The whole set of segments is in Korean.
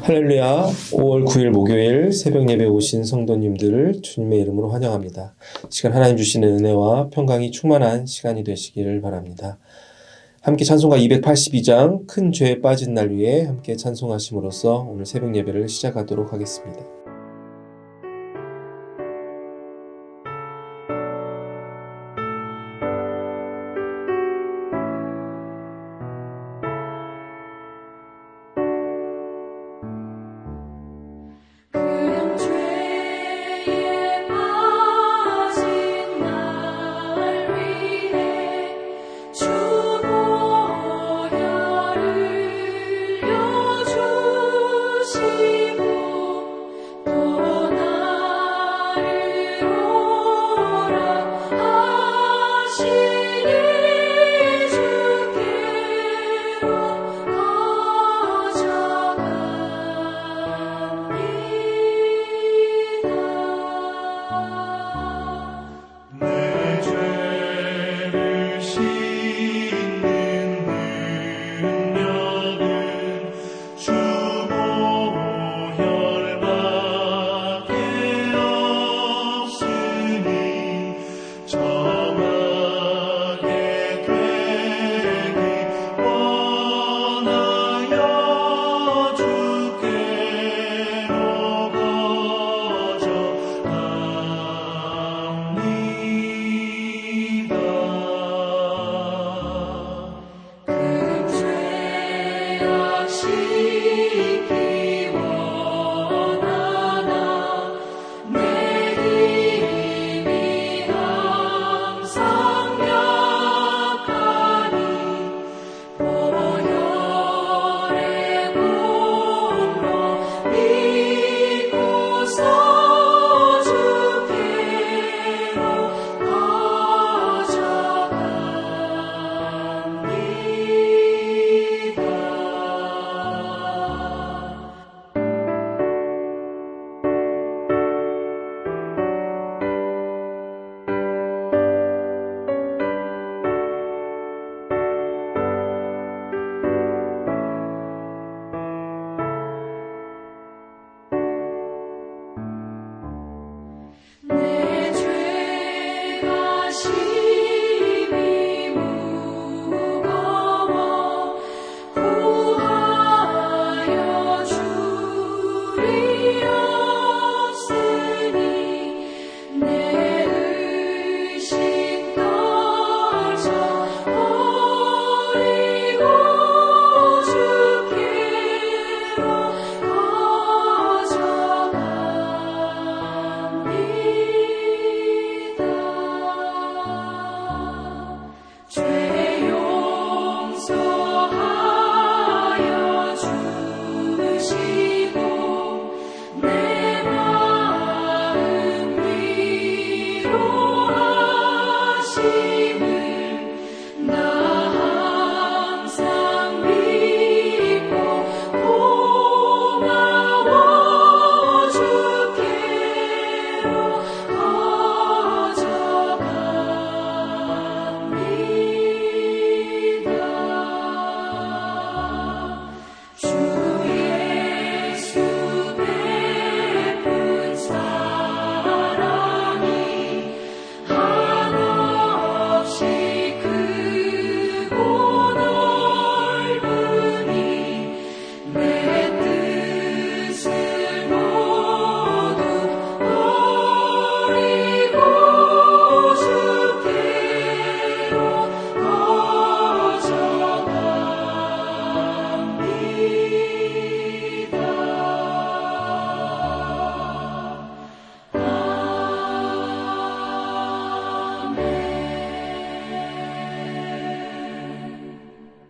할렐루야. 5월 9일 목요일 새벽 예배 오신 성도님들을 주님의 이름으로 환영합니다. 시간 하나님 주시는 은혜와 평강이 충만한 시간이 되시기를 바랍니다. 함께 찬송가 282장 큰 죄에 빠진 날 위에 함께 찬송하심으로써 오늘 새벽 예배를 시작하도록 하겠습니다.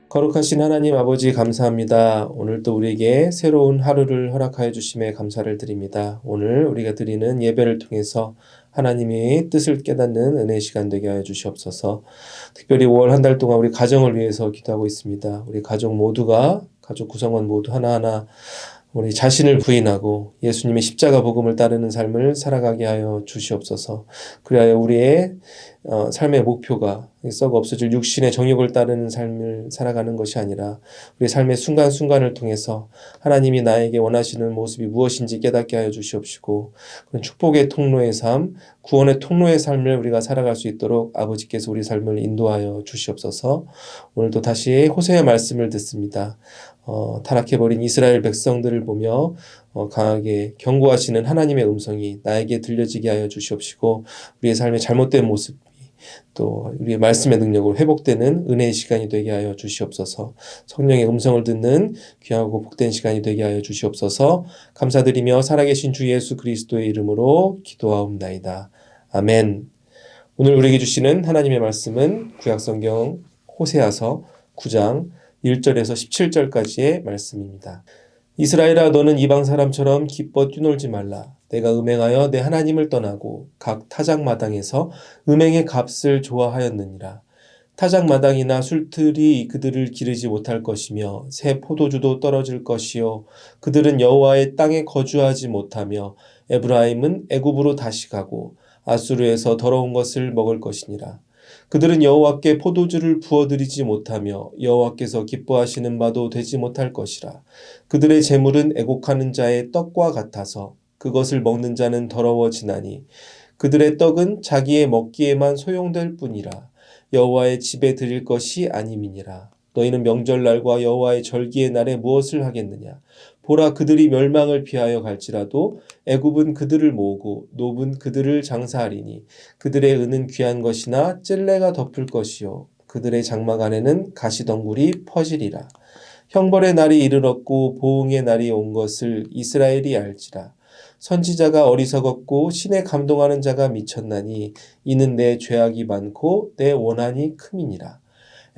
거룩하신 하나님 아버지 감사합니다. 오늘도 우리에게 새로운 하루를 허락하여 주심에 감사를 드립니다. 오늘 우리가 드리는 예배를 통해서 하나님의 뜻을 깨닫는 은혜의 시간 되게 하여 주시옵소서. 특별히 5월 한 달 동안 우리 가정을 위해서 기도하고 있습니다. 우리 가족 모두가 가족 구성원 모두 하나하나 우리 자신을 부인하고 예수님의 십자가 복음을 따르는 삶을 살아가게 하여 주시옵소서. 그리하여 우리의 삶의 목표가 썩어 없어질 육신의 정욕을 따르는 삶을 살아가는 것이 아니라 우리의 삶의 순간순간을 통해서 하나님이 나에게 원하시는 모습이 무엇인지 깨닫게 하여 주시옵시고 그런 축복의 통로의 삶, 구원의 통로의 삶을 우리가 살아갈 수 있도록 아버지께서 우리 삶을 인도하여 주시옵소서. 오늘도 다시 호세의 말씀을 듣습니다. 타락해버린 이스라엘 백성들을 보며 강하게 경고하시는 하나님의 음성이 나에게 들려지게 하여 주시옵시고 우리의 삶의 잘못된 모습이 또 우리의 말씀의 능력으로 회복되는 은혜의 시간이 되게 하여 주시옵소서. 성령의 음성을 듣는 귀하고 복된 시간이 되게 하여 주시옵소서. 감사드리며 살아계신 주 예수 그리스도의 이름으로 기도하옵나이다. 아멘. 오늘 우리에게 주시는 하나님의 말씀은 구약성경 호세아서 9장 1절에서 17절까지의 말씀입니다. 이스라엘아 너는 이방 사람처럼 기뻐 뛰놀지 말라. 내가 음행하여 내 하나님을 떠나고 각 타작마당에서 음행의 값을 좋아하였느니라. 타작마당이나 술틀이 그들을 기르지 못할 것이며 새 포도주도 떨어질 것이요 그들은 여호와의 땅에 거주하지 못하며 에브라임은 애굽으로 다시 가고 아수르에서 더러운 것을 먹을 것이니라. 그들은 여호와께 포도주를 부어드리지 못하며 여호와께서 기뻐하시는 바도 되지 못할 것이라. 그들의 재물은 애곡하는 자의 떡과 같아서 그것을 먹는 자는 더러워지나니 그들의 떡은 자기의 먹기에만 소용될 뿐이라. 여호와의 집에 드릴 것이 아님이니라. 너희는 명절날과 여호와의 절기의 날에 무엇을 하겠느냐? 보라 그들이 멸망을 피하여 갈지라도 애굽은 그들을 모으고 노은 그들을 장사하리니 그들의 은은 귀한 것이나 찔레가 덮을 것이요 그들의 장막 안에는 가시덩굴이 퍼지리라. 형벌의 날이 이르렀고 보응의 날이 온 것을 이스라엘이 알지라. 선지자가 어리석었고 신에 감동하는 자가 미쳤나니 이는 내 죄악이 많고 내 원한이 큼이니라.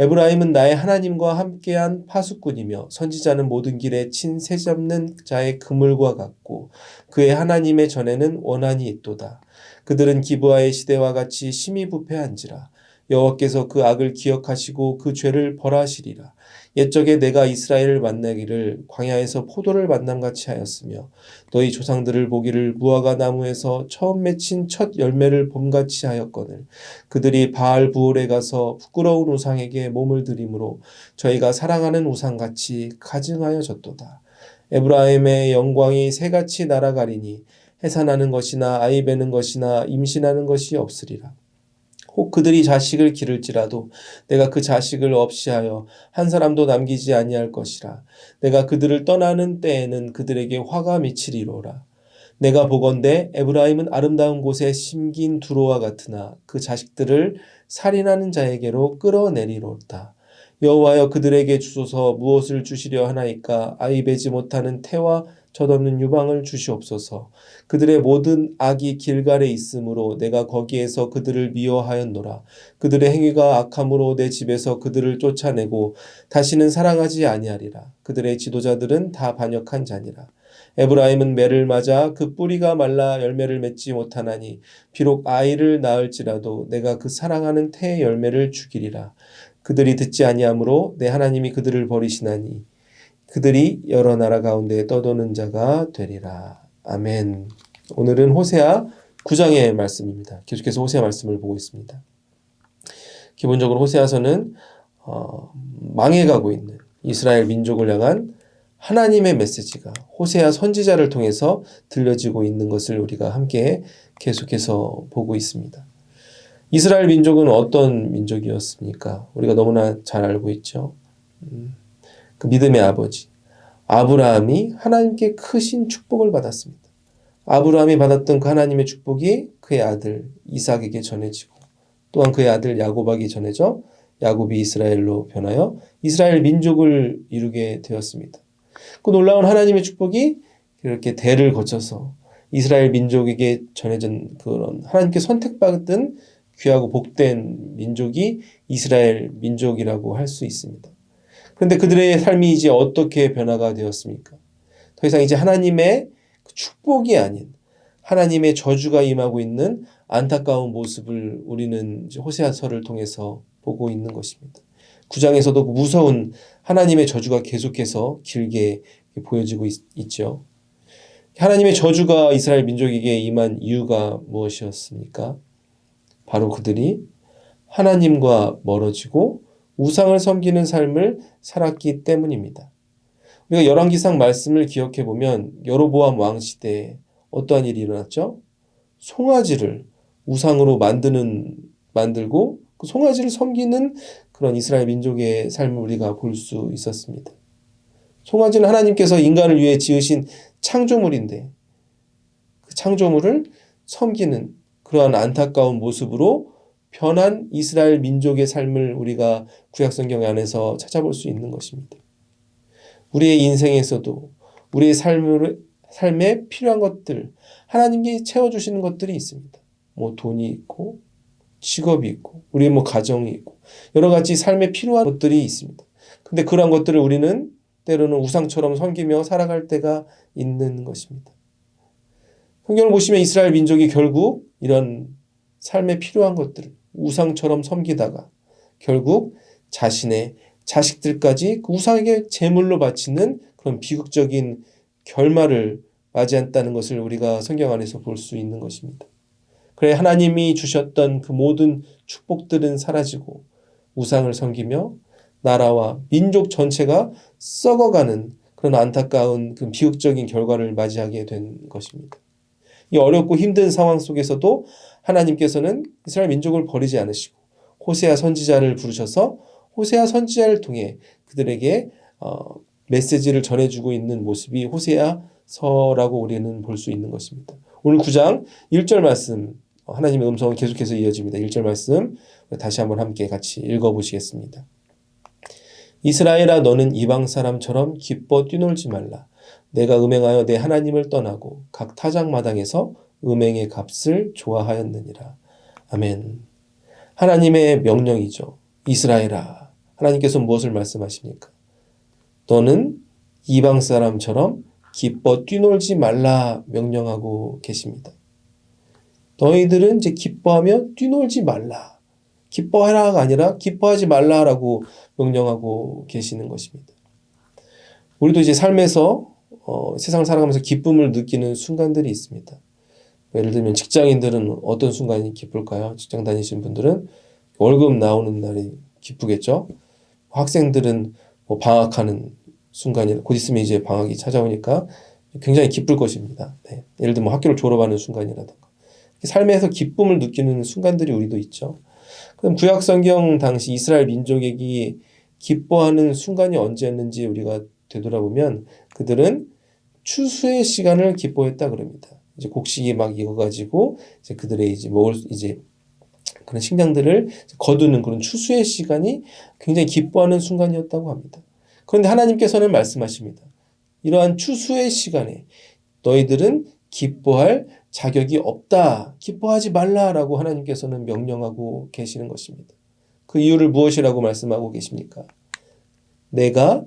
에브라임은 나의 하나님과 함께한 파수꾼이며 선지자는 모든 길에 친 새 잡는 자의 그물과 같고 그의 하나님의 전에는 원한이 있도다. 그들은 기브아의 시대와 같이 심히 부패한지라. 여호와께서 그 악을 기억하시고 그 죄를 벌하시리라. 옛적에 내가 이스라엘을 만나기를 광야에서 포도를 만남같이 하였으며 너희 조상들을 보기를 무화과 나무에서 처음 맺힌 첫 열매를 봄같이 하였거늘 그들이 바알 부올에 가서 부끄러운 우상에게 몸을 들이므로 저희가 사랑하는 우상같이 가증하여졌도다. 에브라임의 영광이 새같이 날아가리니 해산하는 것이나 아이 베는 것이나 임신하는 것이 없으리라. 혹 그들이 자식을 기를지라도 내가 그 자식을 없이하여 한 사람도 남기지 아니할 것이라. 내가 그들을 떠나는 때에는 그들에게 화가 미치리로라. 내가 보건대 에브라임은 아름다운 곳에 심긴 두로와 같으나 그 자식들을 살인하는 자에게로 끌어내리로다. 여호와여 그들에게 주소서. 무엇을 주시려 하나이까? 아이 베지 못하는 태와 젖없는 유방을 주시옵소서. 그들의 모든 악이 길갈에 있으므로 내가 거기에서 그들을 미워하였노라. 그들의 행위가 악함으로 내 집에서 그들을 쫓아내고 다시는 사랑하지 아니하리라. 그들의 지도자들은 다 반역한 자니라. 에브라임은 매를 맞아 그 뿌리가 말라 열매를 맺지 못하나니 비록 아이를 낳을지라도 내가 그 사랑하는 태의 열매를 죽이리라. 그들이 듣지 아니하므로 내 하나님이 그들을 버리시나니 그들이 여러 나라 가운데 떠도는 자가 되리라. 아멘. 오늘은 호세아 9장의 말씀입니다. 계속해서 호세아 말씀을 보고 있습니다. 기본적으로 호세아서는 망해가고 있는 이스라엘 민족을 향한 하나님의 메시지가 호세아 선지자를 통해서 들려지고 있는 것을 우리가 함께 계속해서 보고 있습니다. 이스라엘 민족은 어떤 민족이었습니까? 우리가 너무나 잘 알고 있죠. 그 믿음의 아버지 아브라함이 하나님께 크신 축복을 받았습니다. 아브라함이 받았던 그 하나님의 축복이 그의 아들 이삭에게 전해지고 또한 그의 아들 야곱에게 전해져 야곱이 이스라엘로 변하여 이스라엘 민족을 이루게 되었습니다. 그 놀라운 하나님의 축복이 이렇게 대를 거쳐서 이스라엘 민족에게 전해진 그런 하나님께 선택받은 귀하고 복된 민족이 이스라엘 민족이라고 할 수 있습니다. 그런데 그들의 삶이 이제 어떻게 변화가 되었습니까? 더 이상 이제 하나님의 축복이 아닌 하나님의 저주가 임하고 있는 안타까운 모습을 우리는 이제 호세아서를 통해서 보고 있는 것입니다. 9장에서도 무서운 하나님의 저주가 계속해서 길게 보여지고 있죠. 하나님의 저주가 이스라엘 민족에게 임한 이유가 무엇이었습니까? 바로 그들이 하나님과 멀어지고 우상을 섬기는 삶을 살았기 때문입니다. 우리가 열왕기상 말씀을 기억해 보면 여로보암 왕 시대에 어떠한 일이 일어났죠? 송아지를 우상으로 만들고 그 송아지를 섬기는 그런 이스라엘 민족의 삶을 우리가 볼 수 있었습니다. 송아지는 하나님께서 인간을 위해 지으신 창조물인데 그 창조물을 섬기는 그러한 안타까운 모습으로 변한 이스라엘 민족의 삶을 우리가 구약성경 안에서 찾아볼 수 있는 것입니다. 우리의 인생에서도 우리의 삶에 필요한 것들, 하나님께 채워주시는 것들이 있습니다. 뭐 돈이 있고 직업이 있고 우리의 뭐 가정이 있고 여러 가지 삶에 필요한 것들이 있습니다. 근데 그러한 것들을 우리는 때로는 우상처럼 섬기며 살아갈 때가 있는 것입니다. 성경을 보시면 이스라엘 민족이 결국 이런 삶에 필요한 것들을 우상처럼 섬기다가 결국 자신의 자식들까지 그 우상에게 제물로 바치는 그런 비극적인 결말을 맞이했다는 것을 우리가 성경 안에서 볼 수 있는 것입니다. 그래 하나님이 주셨던 그 모든 축복들은 사라지고 우상을 섬기며 나라와 민족 전체가 썩어가는 그런 안타까운 그 비극적인 결과를 맞이하게 된 것입니다. 이 어렵고 힘든 상황 속에서도 하나님께서는 이스라엘 민족을 버리지 않으시고 호세아 선지자를 부르셔서 호세아 선지자를 통해 그들에게 메시지를 전해주고 있는 모습이 호세아서라고 우리는 볼 수 있는 것입니다. 오늘 9장 1절 말씀 하나님의 음성은 계속해서 이어집니다. 1절 말씀 다시 한번 함께 같이 읽어보시겠습니다. 이스라엘아 너는 이방 사람처럼 기뻐 뛰놀지 말라. 내가 음행하여 내 하나님을 떠나고 각 타작마당에서 음행의 값을 좋아하였느니라. 아멘. 하나님의 명령이죠. 이스라엘아. 하나님께서 무엇을 말씀하십니까? 너는 이방 사람처럼 기뻐 뛰놀지 말라 명령하고 계십니다. 너희들은 이제 기뻐하며 뛰놀지 말라. 기뻐하라가 아니라 기뻐하지 말라라고 명령하고 계시는 것입니다. 우리도 이제 삶에서 세상을 살아가면서 기쁨을 느끼는 순간들이 있습니다. 예를 들면 직장인들은 어떤 순간이 기쁠까요? 직장 다니시는 분들은 월급 나오는 날이 기쁘겠죠? 학생들은 뭐 방학하는 순간이 곧 있으면 이제 방학이 찾아오니까 굉장히 기쁠 것입니다. 네. 예를 들면 학교를 졸업하는 순간이라든가 삶에서 기쁨을 느끼는 순간들이 우리도 있죠. 그럼 구약 성경 당시 이스라엘 민족에게 기뻐하는 순간이 언제였는지 우리가 되돌아보면 그들은 추수의 시간을 기뻐했다 그럽니다. 이제 곡식이 막 익어가지고 이제 그들의 이제 먹을 이제 그런 식량들을 거두는 그런 추수의 시간이 굉장히 기뻐하는 순간이었다고 합니다. 그런데 하나님께서는 말씀하십니다. 이러한 추수의 시간에 너희들은 기뻐할 자격이 없다. 기뻐하지 말라라고 하나님께서는 명령하고 계시는 것입니다. 그 이유를 무엇이라고 말씀하고 계십니까? 내가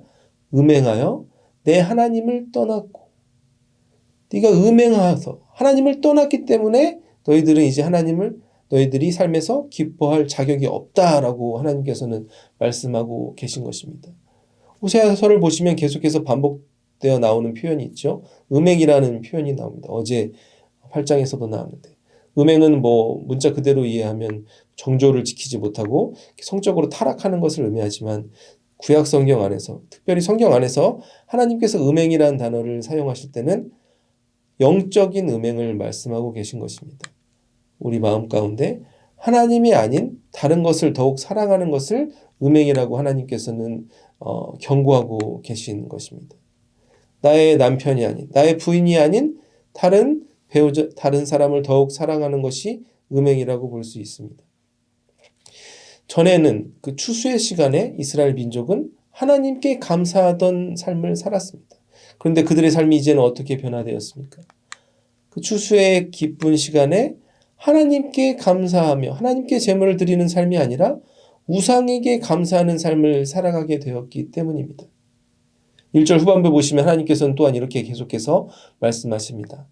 음행하여 내 하나님을 떠났고 네가 음행하여서 하나님을 떠났기 때문에 너희들은 이제 너희들이 삶에서 기뻐할 자격이 없다라고 하나님께서는 말씀하고 계신 것입니다. 호세아서를 보시면 계속해서 반복되어 나오는 표현이 있죠. 음행이라는 표현이 나옵니다. 어제 8장에서도 나왔는데 음행은 뭐 문자 그대로 이해하면 정조를 지키지 못하고 성적으로 타락하는 것을 의미하지만 구약 성경 안에서 특별히 성경 안에서 하나님께서 음행이라는 단어를 사용하실 때는 영적인 음행을 말씀하고 계신 것입니다. 우리 마음 가운데 하나님이 아닌 다른 것을 더욱 사랑하는 것을 음행이라고 하나님께서는 경고하고 계신 것입니다. 나의 남편이 아닌 나의 부인이 아닌 다른 배우자 다른 사람을 더욱 사랑하는 것이 음행이라고 볼 수 있습니다. 전에는 그 추수의 시간에 이스라엘 민족은 하나님께 감사하던 삶을 살았습니다. 그런데 그들의 삶이 이제는 어떻게 변화되었습니까? 그 추수의 기쁜 시간에 하나님께 감사하며 하나님께 제물을 드리는 삶이 아니라 우상에게 감사하는 삶을 살아가게 되었기 때문입니다. 1절 후반부 보시면 하나님께서는 또한 이렇게 계속해서 말씀하십니다.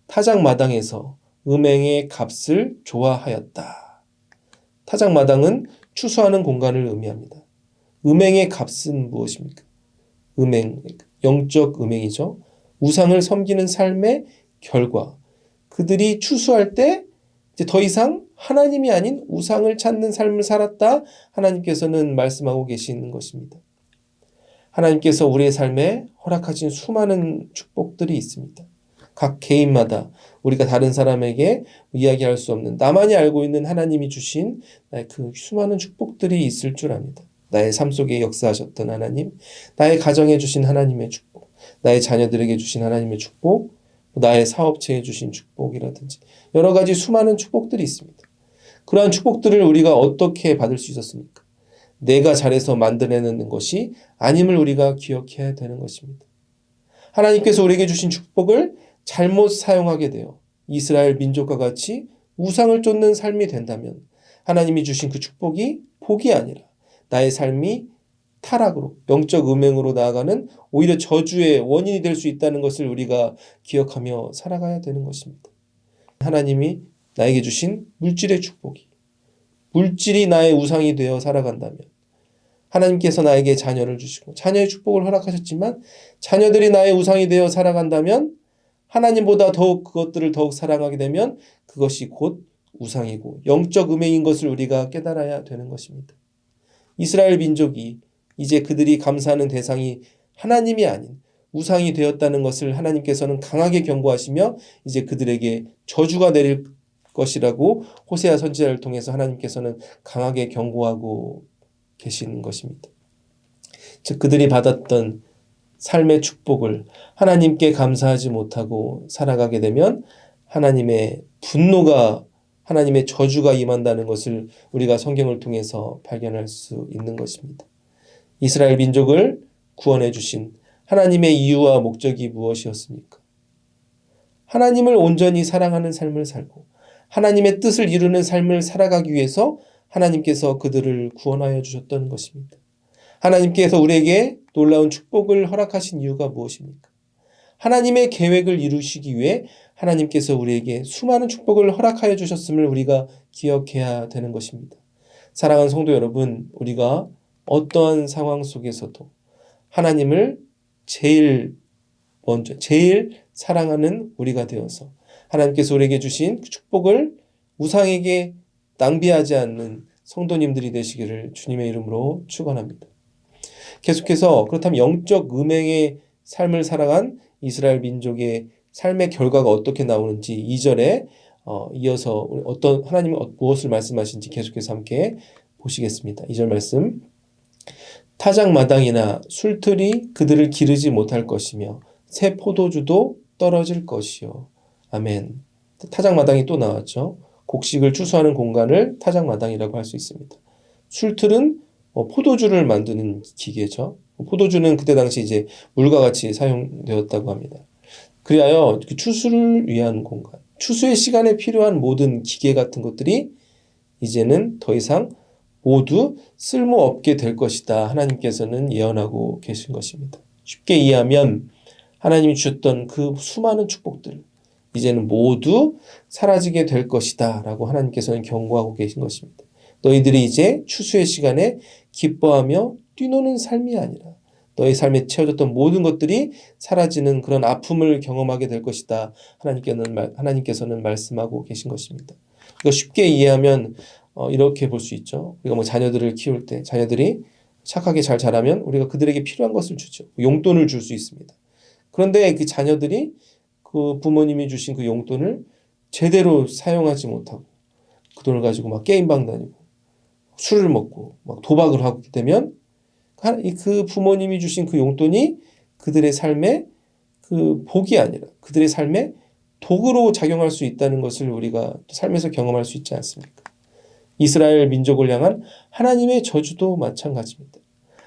타작마당에서 음행의 값을 좋아하였다. 타작마당은 추수하는 공간을 의미합니다. 음행의 값은 무엇입니까? 음행, 영적 음행이죠. 우상을 섬기는 삶의 결과. 그들이 추수할 때 이제 더 이상 하나님이 아닌 우상을 찾는 삶을 살았다. 하나님께서는 말씀하고 계시는 것입니다. 하나님께서 우리의 삶에 허락하신 수많은 축복들이 있습니다. 각 개인마다 우리가 다른 사람에게 이야기할 수 없는 나만이 알고 있는 하나님이 주신 그 수많은 축복들이 있을 줄 압니다. 나의 삶 속에 역사하셨던 하나님, 나의 가정에 주신 하나님의 축복, 나의 자녀들에게 주신 하나님의 축복, 나의 사업체에 주신 축복이라든지 여러 가지 수많은 축복들이 있습니다. 그러한 축복들을 우리가 어떻게 받을 수 있었습니까? 내가 잘해서 만들어내는 것이 아님을 우리가 기억해야 되는 것입니다. 하나님께서 우리에게 주신 축복을 잘못 사용하게 되어 이스라엘 민족과 같이 우상을 쫓는 삶이 된다면 하나님이 주신 그 축복이 복이 아니라 나의 삶이 타락으로 영적 음행으로 나아가는 오히려 저주의 원인이 될 수 있다는 것을 우리가 기억하며 살아가야 되는 것입니다. 하나님이 나에게 주신 물질의 축복이 물질이 나의 우상이 되어 살아간다면 하나님께서 나에게 자녀를 주시고 자녀의 축복을 허락하셨지만 자녀들이 나의 우상이 되어 살아간다면 하나님보다 더욱 그것들을 더욱 사랑하게 되면 그것이 곧 우상이고 영적 음행인 것을 우리가 깨달아야 되는 것입니다. 이스라엘 민족이 이제 그들이 감사하는 대상이 하나님이 아닌 우상이 되었다는 것을 하나님께서는 강하게 경고하시며 이제 그들에게 저주가 내릴 것이라고 호세아 선지자를 통해서 하나님께서는 강하게 경고하고 계시는 것입니다. 즉 그들이 받았던 삶의 축복을 하나님께 감사하지 못하고 살아가게 되면 하나님의 분노가 하나님의 저주가 임한다는 것을 우리가 성경을 통해서 발견할 수 있는 것입니다. 이스라엘 민족을 구원해 주신 하나님의 이유와 목적이 무엇이었습니까? 하나님을 온전히 사랑하는 삶을 살고 하나님의 뜻을 이루는 삶을 살아가기 위해서 하나님께서 그들을 구원하여 주셨던 것입니다. 하나님께서 우리에게 놀라운 축복을 허락하신 이유가 무엇입니까? 하나님의 계획을 이루시기 위해 하나님께서 우리에게 수많은 축복을 허락하여 주셨음을 우리가 기억해야 되는 것입니다. 사랑하는 성도 여러분, 우리가 어떠한 상황 속에서도 하나님을 제일 사랑하는 우리가 되어서 하나님께서 우리에게 주신 그 축복을 우상에게 낭비하지 않는 성도님들이 되시기를 주님의 이름으로 축원합니다. 계속해서 그렇다면 영적 음행의 삶을 살아간 이스라엘 민족의 삶의 결과가 어떻게 나오는지 2절에 이어서 어떤 하나님은 무엇을 말씀하신지 계속해서 함께 보시겠습니다. 2절 말씀. 타작마당이나 술틀이 그들을 기르지 못할 것이며 새 포도주도 떨어질 것이요. 아멘. 타작마당이 또 나왔죠. 곡식을 추수하는 공간을 타작마당이라고 할 수 있습니다. 술틀은 포도주를 만드는 기계죠. 포도주는 그때 당시 이제 물과 같이 사용되었다고 합니다. 그리하여 추수를 위한 공간, 추수의 시간에 필요한 모든 기계 같은 것들이 이제는 더 이상 모두 쓸모없게 될 것이다. 하나님께서는 예언하고 계신 것입니다. 쉽게 이해하면 하나님이 주셨던 그 수많은 축복들 이제는 모두 사라지게 될 것이다 라고 하나님께서는 경고하고 계신 것입니다. 너희들이 이제 추수의 시간에 기뻐하며 뛰노는 삶이 아니라 너희 삶에 채워졌던 모든 것들이 사라지는 그런 아픔을 경험하게 될 것이다. 하나님께서는 말씀하고 계신 것입니다. 이거 쉽게 이해하면 이렇게 볼 수 있죠. 우리가 자녀들을 키울 때 자녀들이 착하게 잘 자라면 우리가 그들에게 필요한 것을 주죠. 용돈을 줄 수 있습니다. 그런데 그 자녀들이 그 부모님이 주신 그 용돈을 제대로 사용하지 못하고 그 돈을 가지고 막 게임방 다니고 술을 먹고 막 도박을 하게 되면 그 부모님이 주신 그 용돈이 그들의 삶에 그 복이 아니라 그들의 삶에 독으로 작용할 수 있다는 것을 우리가 삶에서 경험할 수 있지 않습니까? 이스라엘 민족을 향한 하나님의 저주도 마찬가지입니다.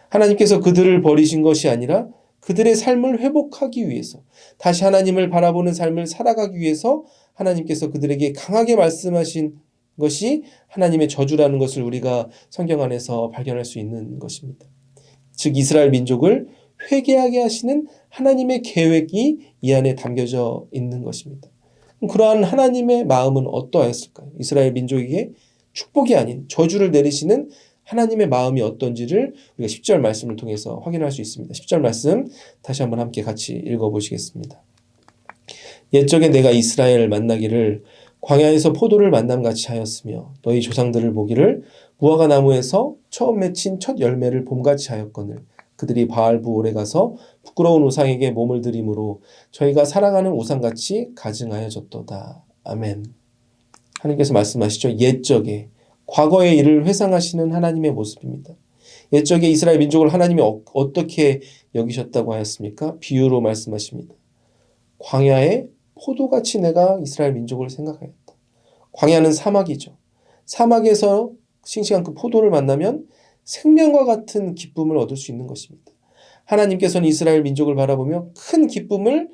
하나님께서 그들을 버리신 것이 아니라 그들의 삶을 회복하기 위해서 다시 하나님을 바라보는 삶을 살아가기 위해서 하나님께서 그들에게 강하게 말씀하신 것이 하나님의 저주라는 것을 우리가 성경 안에서 발견할 수 있는 것입니다. 즉 이스라엘 민족을 회개하게 하시는 하나님의 계획이 이 안에 담겨져 있는 것입니다. 그러한 하나님의 마음은 어떠하였을까요? 이스라엘 민족에게 축복이 아닌 저주를 내리시는 하나님의 마음이 어떤지를 우리가 10절 말씀을 통해서 확인할 수 있습니다. 10절 말씀 다시 한번 함께 같이 읽어보시겠습니다. 옛적에 내가 이스라엘을 만나기를 광야에서 포도를 만남같이 하였으며 너희 조상들을 보기를 무화과 나무에서 처음 맺힌 첫 열매를 봄같이 하였거늘 그들이 바알부올에 가서 부끄러운 우상에게 몸을 들이므로 저희가 사랑하는 우상같이 가증하여졌도다. 아멘. 하나님께서 말씀하시죠. 옛적에 과거의 일을 회상하시는 하나님의 모습입니다. 옛적에 이스라엘 민족을 하나님이 어떻게 여기셨다고 하였습니까? 비유로 말씀하십니다. 광야에 포도같이 내가 이스라엘 민족을 생각하였다. 광야는 사막이죠. 사막에서 싱싱한 그 포도를 만나면 생명과 같은 기쁨을 얻을 수 있는 것입니다. 하나님께서는 이스라엘 민족을 바라보며 큰 기쁨을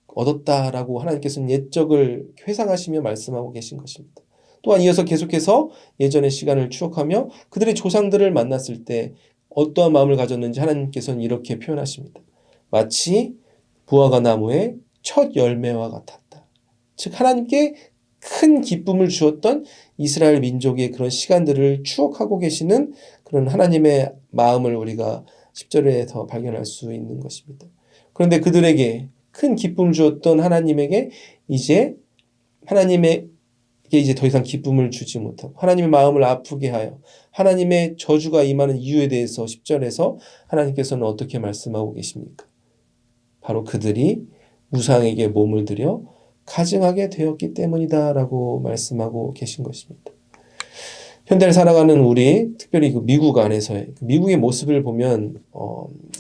얻었다라고 하나님께서는 옛적을 회상하시며 말씀하고 계신 것입니다. 또한 이어서 계속해서 예전의 시간을 추억하며 그들의 조상들을 만났을 때 어떠한 마음을 가졌는지 하나님께서는 이렇게 표현하십니다. 마치 무화과 나무의 첫 열매와 같았다. 즉 하나님께 큰 기쁨을 주었던 이스라엘 민족의 그런 시간들을 추억하고 계시는 그런 하나님의 마음을 우리가 10절에서 발견할 수 있는 것입니다. 그런데 그들에게 큰 기쁨을 주었던 하나님에게 이제 하나님에게 이제 더 이상 기쁨을 주지 못하고 하나님의 마음을 아프게 하여 하나님의 저주가 임하는 이유에 대해서 10절에서 하나님께서는 어떻게 말씀하고 계십니까? 바로 그들이 우상에게 몸을 들여 가증하게 되었기 때문이다라고 말씀하고 계신 것입니다. 현대를 살아가는 우리, 특별히 그 미국 안에서의 미국의 모습을 보면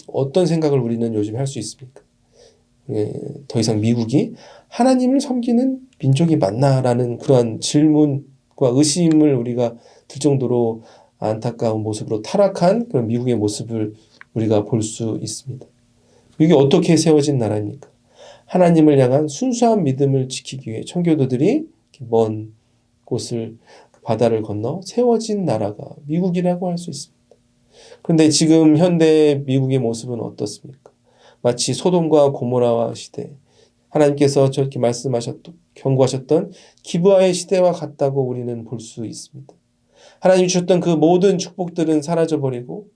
어떤 생각을 우리는 요즘 할 수 있습니까? 더 이상 미국이 하나님을 섬기는 민족이 맞나라는 그러한 질문과 의심을 우리가 들 정도로 안타까운 모습으로 타락한 그런 미국의 모습을 우리가 볼 수 있습니다. 미국이 어떻게 세워진 나라입니까? 하나님을 향한 순수한 믿음을 지키기 위해 청교도들이 먼 곳을 바다를 건너 세워진 나라가 미국이라고 할 수 있습니다. 그런데 지금 현대 미국의 모습은 어떻습니까? 마치 소돔과 고모라와 시대, 하나님께서 저렇게 경고하셨던 기브아의 시대와 같다고 우리는 볼 수 있습니다. 하나님이 주셨던 그 모든 축복들은 사라져버리고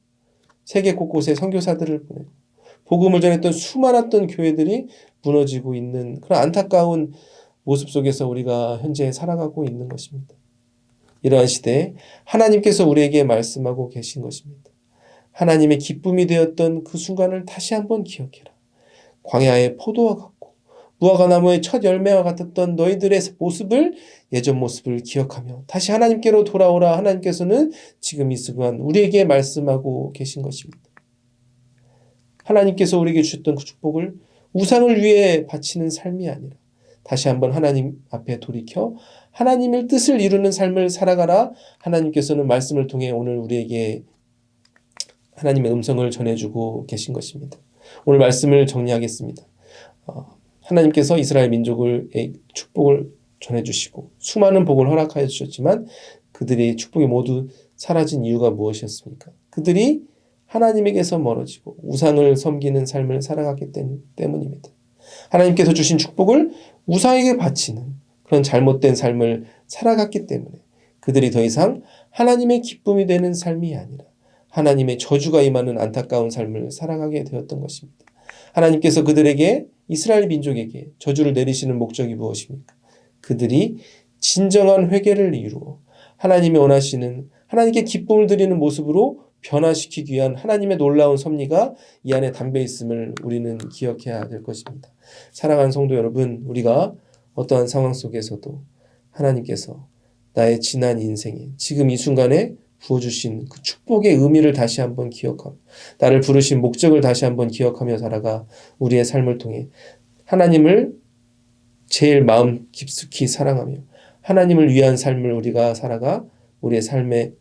세계 곳곳에 선교사들을 보내고 복음을 전했던 수많았던 교회들이 무너지고 있는 그런 안타까운 모습 속에서 우리가 현재 살아가고 있는 것입니다. 이러한 시대에 하나님께서 우리에게 말씀하고 계신 것입니다. 하나님의 기쁨이 되었던 그 순간을 다시 한번 기억해라. 광야의 포도와 같고 무화과 나무의 첫 열매와 같았던 너희들의 모습을 예전 모습을 기억하며 다시 하나님께로 돌아오라. 하나님께서는 지금 이 순간 우리에게 말씀하고 계신 것입니다. 하나님께서 우리에게 주셨던 그 축복을 우상을 위해 바치는 삶이 아니라 다시 한번 하나님 앞에 돌이켜 하나님의 뜻을 이루는 삶을 살아가라. 하나님께서는 말씀을 통해 오늘 우리에게 하나님의 음성을 전해주고 계신 것입니다. 오늘 말씀을 정리하겠습니다. 하나님께서 이스라엘 민족의 축복을 전해주시고 수많은 복을 허락하여 주셨지만 그들의 축복이 모두 사라진 이유가 무엇이었습니까? 그들이 하나님에게서 멀어지고 우상을 섬기는 삶을 살아갔기 때문입니다. 하나님께서 주신 축복을 우상에게 바치는 그런 잘못된 삶을 살아갔기 때문에 그들이 더 이상 하나님의 기쁨이 되는 삶이 아니라 하나님의 저주가 임하는 안타까운 삶을 살아가게 되었던 것입니다. 하나님께서 그들에게 이스라엘 민족에게 저주를 내리시는 목적이 무엇입니까? 그들이 진정한 회개를 이루어 하나님이 원하시는 하나님께 기쁨을 드리는 모습으로 변화시키기 위한 하나님의 놀라운 섭리가 이 안에 담겨 있음을 우리는 기억해야 될 것입니다. 사랑하는 성도 여러분, 우리가 어떠한 상황 속에서도 하나님께서 나의 지난 인생에 지금 이 순간에 부어주신 그 축복의 의미를 다시 한번 기억하고 나를 부르신 목적을 다시 한번 기억하며 살아가 우리의 삶을 통해 하나님을 제일 마음 깊숙이 사랑하며 하나님을 위한 삶을 우리가 살아가 우리의 삶의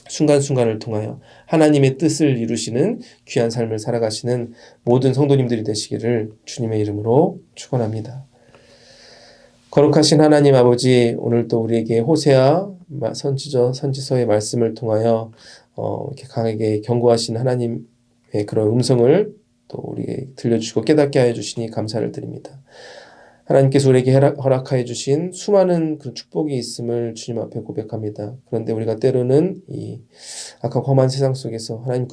순간순간을 통하여 하나님의 뜻을 이루시는 귀한 삶을 살아가시는 모든 성도님들이 되시기를 주님의 이름으로 축원합니다. 거룩하신 하나님 아버지, 오늘 또 우리에게 호세아 선지서의 말씀을 통하여 이렇게 강하게 경고하신 하나님의 그런 음성을 또 우리에게 들려주시고 깨닫게 하여 주시니 감사를 드립니다. 하나님께서 우리에게 허락하여 주신 수많은 그런 축복이 있음을 주님 앞에 고백합니다. 그런데 우리가 때로는 이 악하고 험한 세상 속에서 하나님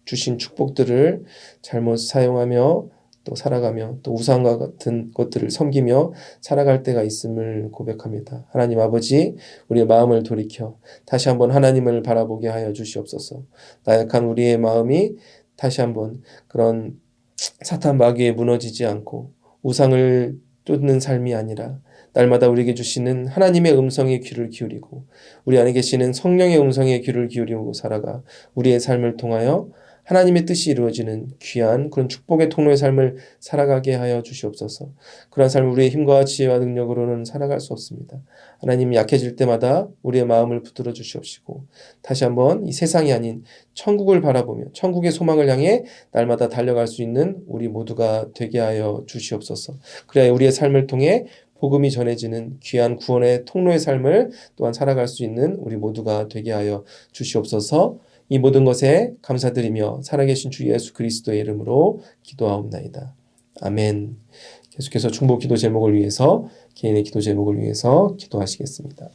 주신 축복들을 잘못 사용하며 또 살아가며 또 우상과 같은 것들을 섬기며 살아갈 때가 있음을 고백합니다. 하나님 아버지, 우리의 마음을 돌이켜 다시 한번 하나님을 바라보게 하여 주시옵소서. 나약한 우리의 마음이 다시 한번 그런 사탄 마귀에 무너지지 않고 우상을 쫓는 삶이 아니라 날마다 우리에게 주시는 하나님의 음성에 귀를 기울이고 우리 안에 계시는 성령의 음성에 귀를 기울이고 살아가 우리의 삶을 통하여 하나님의 뜻이 이루어지는 귀한 그런 축복의 통로의 삶을 살아가게 하여 주시옵소서. 그런 삶을 우리의 힘과 지혜와 능력으로는 살아갈 수 없습니다. 하나님 약해질 때마다 우리의 마음을 붙들어 주시옵시고 다시 한번 이 세상이 아닌 천국을 바라보며 천국의 소망을 향해 날마다 달려갈 수 있는 우리 모두가 되게 하여 주시옵소서. 그래야 우리의 삶을 통해 복음이 전해지는 귀한 구원의 통로의 삶을 또한 살아갈 수 있는 우리 모두가 되게 하여 주시옵소서. 이 모든 것에 감사드리며 살아계신 주 예수 그리스도의 이름으로 기도하옵나이다. 아멘. 계속해서 중보 기도 제목을 위해서 개인의 기도 제목을 위해서 기도하시겠습니다.